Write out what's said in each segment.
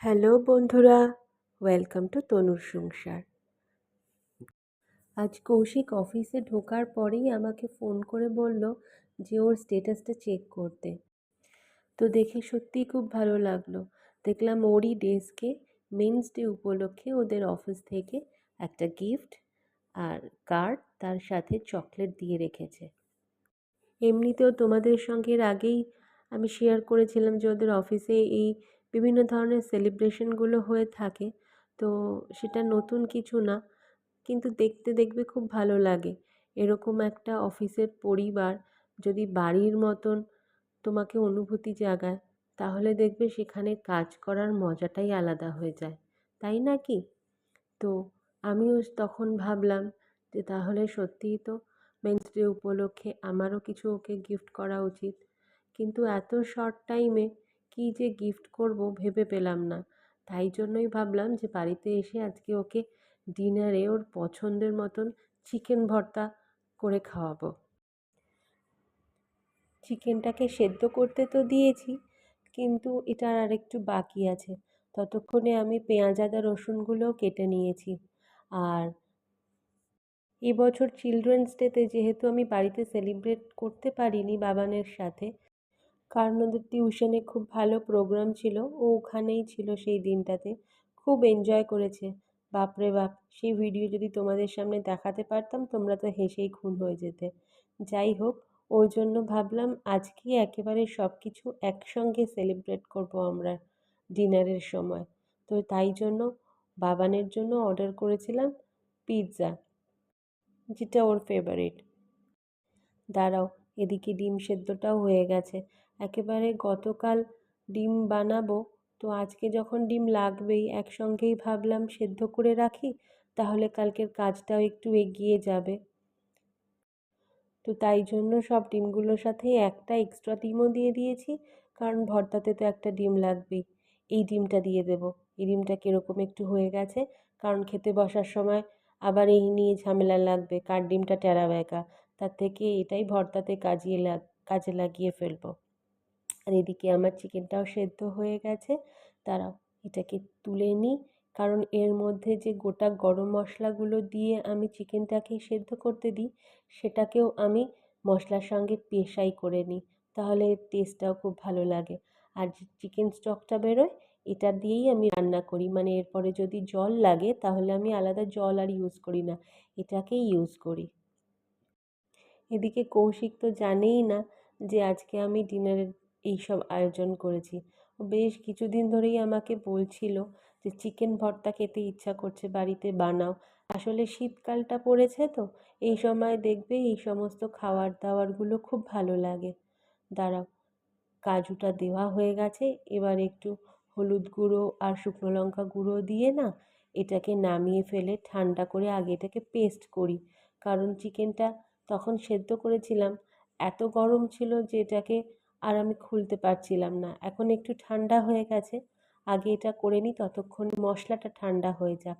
Hello বন্ধুরা, welcome to তনুর সংসার। আজ কৌশিক অফিসে ঢোকার পরেই আমাকে ফোন করে বলল যে ওর স্ট্যাটাসটা চেক করতে। তো দেখে সত্যিই খুব ভালো লাগলো। দেখলাম ওরই ডেস্কে মেন্স ডে উপলক্ষে ওদের অফিস থেকে একটা গিফট আর কার্ড, তার সাথে চকলেট দিয়ে রেখেছে। এমনিতেও তোমাদের সঙ্গে এর আগেই আমি শেয়ার করেছিলাম যে ওদের অফিসে এই বিভিন্ন ধরনের সেলিব্রেশনগুলো হয়ে থাকে। তো সেটা নতুন কিছু না, কিন্তু দেখতে দেখবে খুব ভালো লাগে। এরকম একটা অফিসের পরিবার যদি বাড়ির মতন তোমাকে অনুভূতি জাগায়, তাহলে দেখবে সেখানে কাজ করার মজাটাই আলাদা হয়ে যায়, তাই না কি? তো আমিও তখন ভাবলাম যে তাহলে সত্যিই তো মেন্স ডে উপলক্ষে আমারও কিছু ওকে গিফট করা উচিত। কিন্তু এত শর্ট টাইমে কী যে গিফট করব ভেবে পেলাম না। তাই জন্যই ভাবলাম যে বাড়িতে এসে আজকে ওকে ডিনারে ওর পছন্দের মতন চিকেন ভর্তা করে খাওয়াবো। চিকেনটাকে সেদ্ধ করতে তো দিয়েছি, কিন্তু এটার আর একটু বাকি আছে। ততক্ষণে আমি পেঁয়াজ আদা রসুনগুলোও কেটে নিয়েছি। আর এবছর চিলড্রেন্স ডেতে যেহেতু আমি বাড়িতে সেলিব্রেট করতে পারিনি বাবানের সাথে, কারণ ওদের টিউশনে খুব ভালো প্রোগ্রাম ছিল, ও ওখানেই ছিল সেই দিনটাতে। খুব এনজয় করেছে, বাপরে বাপ! সেই ভিডিও যদি তোমাদের সামনে দেখাতে পারতাম তোমরা তো হেসেই খুন হয়ে যেতে। যাই হোক, ওই জন্য ভাবলাম আজকেই একেবারে সব কিছু একসঙ্গে সেলিব্রেট করব আমরা ডিনারের সময়। তো তাই জন্য বাবানের জন্য অর্ডার করেছিলাম পিৎজা, যেটা ওর ফেভারিট। দাঁড়াও, এদিকে ডিম সেদ্ধটাও হয়ে গেছে। একেবারে গতকাল ডিম বানাবো, তো আজকে যখন ডিম লাগবেই একসঙ্গেই ভাবলাম সেদ্ধ করে রাখি, তাহলে কালকের কাজটাও একটু এগিয়ে যাবে। তো তাই জন্য সব ডিমগুলোর সাথে একটা এক্সট্রা ডিমও দিয়ে দিয়েছি, কারণ ভর্তাতে তো একটা ডিম লাগবেই। এই ডিমটা দিয়ে দেব। এই ডিমটা কীরকম একটু হয়ে গেছে, কারণ খেতে বসার সময় আবার এই নিয়ে ঝামেলা লাগবে, কার ডিমটা টেরা বেঁকা। তার থেকে এটাই ভর্তাতে কাজে লাগিয়ে ফেলবো। আর এদিকে আমার চিকেনটাও সেদ্ধ হয়ে গেছে। দাঁড়াও, এটাকে তুলে নিই, কারণ এর মধ্যে যে গোটা গরম মশলাগুলো দিয়ে আমি চিকেনটাকে সেদ্ধ করতে দিই, সেটাকেও আমি মশলার সঙ্গে পেশাই করে নিই, তাহলে এর টেস্টটাও খুব ভালো লাগে। আর যে চিকেন স্টকটা বেরোয়, এটা দিয়েই আমি রান্না করি, মানে এরপরে যদি জল লাগে তাহলে আমি আলাদা জল আর ইউজ করি না, এটাকেই ইউজ করি। এদিকে কৌশিক তো জানেই না যে আজকে আমি ডিনারের এইসব আয়োজন করেছি। ও বেশ কিছুদিন ধরেই আমাকে বলছিল যে চিকেন ভর্তা খেতে ইচ্ছা করছে, বাড়িতে বানাও। আসলে শীতকালটা পড়েছে তো, এই সময় দেখবে এই সমস্ত খাবার দাবারগুলো খুব ভালো লাগে। দাঁড়াও, কাজুটা দেওয়া হয়ে গেছে, এবার একটু হলুদ গুঁড়ো আর শুকনো লঙ্কা গুঁড়ো দিয়ে না এটাকে নামিয়ে ফেলে ঠান্ডা করে আগে এটাকে পেস্ট করি। কারণ চিকেনটা তখন সেদ্ধ করেছিলাম, এত গরম ছিল যে এটাকে আর আমি খুলতে পারছিলাম না। এখন একটু ঠান্ডা হয়ে গেছে, আগে এটা করে নিই, ততক্ষণ মশলাটা ঠান্ডা হয়ে যাক।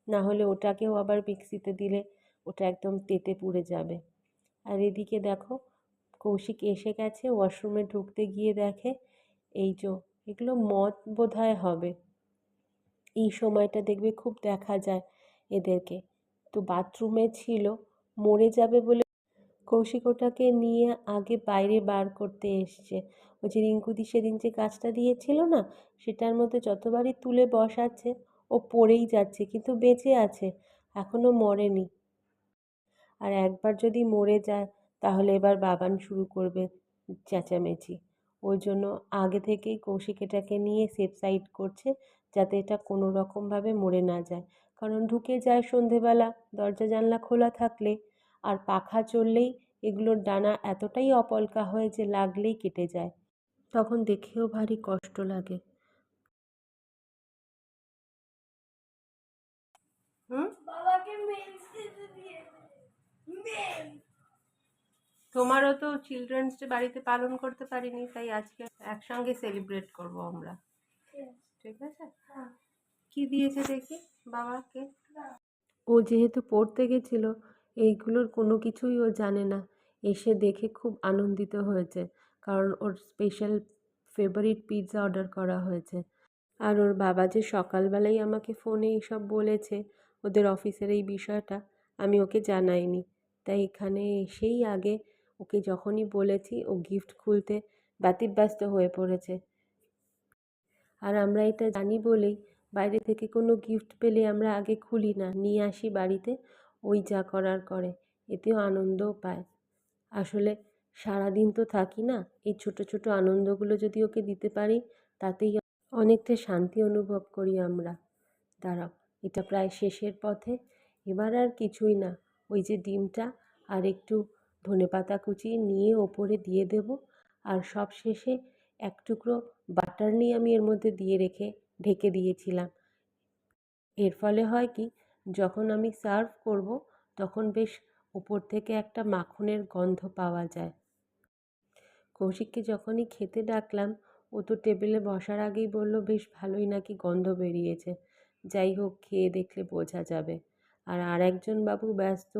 না হলে ওটাকেও আবার মিক্সিতে দিলে ওটা একদম তেতে পুড়ে যাবে। আর এদিকে দেখো, কৌশিক এসে গেছে, ওয়াশরুমে ঢুকতে গিয়ে দেখে এই যে এগুলো মদ বোধহয় হবে। এই সময়টা দেখবে খুব দেখা যায় এদেরকে। তো বাথরুমে ছিল, মরে যাবে বলে কৌশিক ওটাকে নিয়ে আগে বাইরে বার করতে এসছে। ওই যে রিঙ্কুদি সেদিন যে কাজটা দিয়েছিল না, সেটার মধ্যে যতবারই তুলে বসাচ্ছে ও পড়েই যাচ্ছে, কিন্তু বেঁচে আছে, এখনো মরেনি। আর একবার যদি মরে যায় তাহলে এবার বাবান শুরু করবে চেঁচামেচি। ওই জন্য আগে থেকেই কৌশিক এটাকে নিয়ে সেফ সাইড করছে, যাতে এটা কোনো রকমভাবে মরে না যায়। কারণ ঢুকে যায় সন্ধেবেলা দরজা জানলা খোলা থাকলে, আর পাখা চললেই এগুলোর ডানা এতটাই অপলকা হয় যে লাগলেই কেটে যায়, তখন দেখেও ভারী কষ্ট লাগে। হুম, তোমারও তো চিলড্রেন্স ডে বাড়িতে পালন করতে পারিনি, তাই আজকে একসঙ্গে সেলিব্রেট করব আমরা। ঠিক আছে, কি দিয়েছে দেখি বাবাকে? ও যেহেতু পড়তে গেছিল, এইগুলোর কোনো কিছুই ও জানে না। এসে দেখে খুব আনন্দিত হয়েছে, কারণ ওর স্পেশাল ফেভারিট পিৎজা অর্ডার করা হয়েছে। আর ওর বাবা যে সকালবেলাই আমাকে ফোনে এইসব বলেছে ওদের অফিসের এই বিষয়টা, আমি ওকে জানাইনি। তাই এখানে এসেই আগে ওকে যখনই বলেছি ও গিফট খুলতে ব্যতিব্যস্ত হয়ে পড়েছে। আর আমরা এটা জানি বলেই বাইরে থেকে কোনো গিফট পেলে আমরা আগে খুলি না, নিয়ে আসি বাড়িতে, ওই যা করার করে। এতেও আনন্দও পায়। আসলে সারাদিন তো থাকি না, এই ছোট ছোট আনন্দগুলো যদি ওকে দিতে পারি তাতেই অনেকটা শান্তি অনুভব করি আমরা। দাঁড়াও, এটা প্রায় শেষের পথে। এবার আর কিছুই না, ওই যে ডিমটা আর একটু ধনেপাতা কুচি নিয়ে ওপরে দিয়ে দেব। আর সব শেষে এক টুকরো বাটার নিয়ে আমি এর মধ্যে দিয়ে রেখে ঢেকে দিয়েছিলাম। এর ফলে হয় কি, যখন আমি সার্ভ করব তখন বেশ ওপর থেকে একটা মাখনের গন্ধ পাওয়া যায়। কৌশিককে যখনই খেতে ডাকলাম ও তো টেবিলে বসার আগেই বলল বেশ ভালোই নাকি গন্ধ বেরিয়েছে। যাই হোক, খেয়ে দেখলে বোঝা যাবে। আর একজন বাবু ব্যস্ত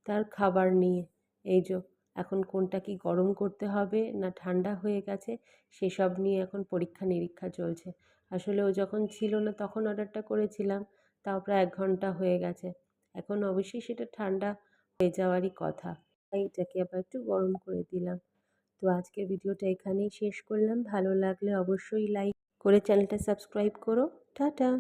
তার খাবার নিয়ে। এই যে এখন কোনটা কি গরম করতে হবে না ঠান্ডা হয়ে গেছে সেসব নিয়ে এখন পরীক্ষা নিরীক্ষা চলছে। আসলে ও যখন ছিল না তখন অর্ডারটা করেছিলাম, তাও প্রায় 1 ঘন্টা হয়ে গেছে। এখন অবশ্যই সেটা ঠান্ডা হয়ে যাওয়ারই কথা, তাই এটাকে আবার একটু গরম করে দিলাম। তো আজকের ভিডিওটা এখানেই শেষ করলাম। ভালো লাগলে অবশ্যই লাইক করে চ্যানেলটা সাবস্ক্রাইব করো। টাটা।